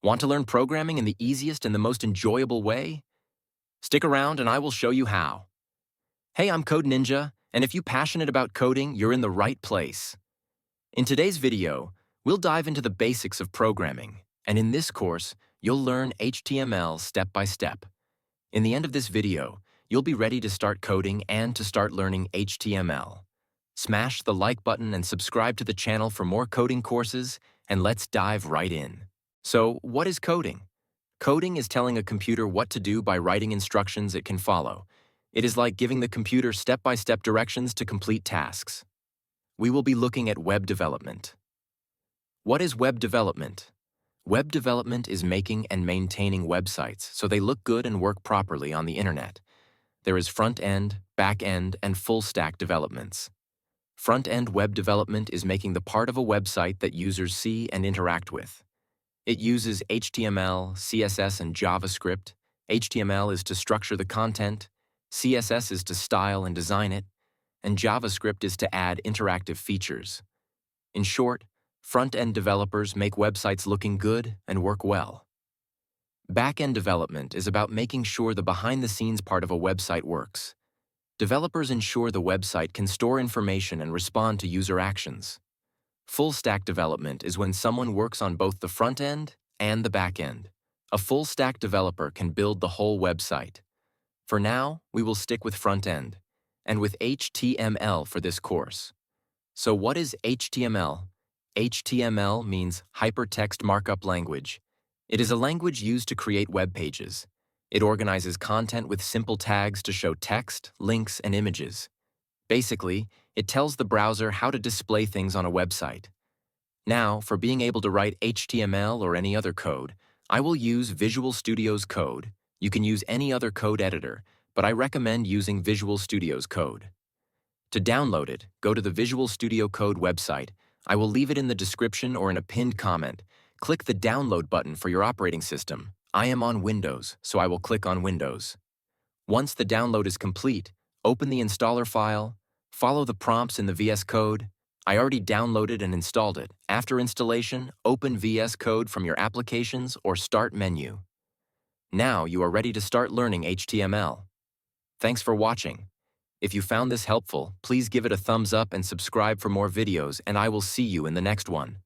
Want to learn programming in the easiest and the most enjoyable way? Stick around and I will show you how. Hey, I'm Code Ninja, and if you're passionate about coding, you're in the right place. In today's video, we'll dive into the basics of programming, and in this course, you'll learn HTML step by step. In the end of this video, you'll be ready to start coding and to start learning HTML. Smash the like button and subscribe to the channel for more coding courses, and let's dive right in. So, what is coding? Coding is telling a computer what to do by writing instructions it can follow. It is like giving the computer step-by-step directions to complete tasks. We will be looking at web development. What is web development? Web development is making and maintaining websites so they look good and work properly on the internet. There is front-end, back-end, and full-stack developments. Front-end web development is making the part of a website that users see and interact with. It uses HTML, CSS, and JavaScript. HTML is to structure the content, CSS is to style and design it, and JavaScript is to add interactive features. In short, front-end developers make websites looking good and work well. Back-end development is about making sure the behind-the-scenes part of a website works. Developers ensure the website can store information and respond to user actions. Full-stack development is when someone works on both the front end and the back end. A full-stack developer can build the whole website. For now, we will stick with front end, and with HTML for this course. So what is HTML? HTML means Hypertext Markup Language. It is a language used to create web pages. It organizes content with simple tags to show text, links, and images. Basically, it tells the browser how to display things on a website. Now, for being able to write HTML or any other code, I will use Visual Studio's Code. You can use any other code editor, but I recommend using Visual Studio's Code. To download it, go to the Visual Studio Code website. I will leave it in the description or in a pinned comment. Click the download button for your operating system. I am on Windows, so I will click on Windows. Once the download is complete, open the installer file, follow the prompts in the VS Code. I already downloaded and installed it. After installation, open VS Code from your applications or Start menu. Now you are ready to start learning HTML. Thanks for watching. If you found this helpful, please give it a thumbs up and subscribe for more videos, and I will see you in the next one.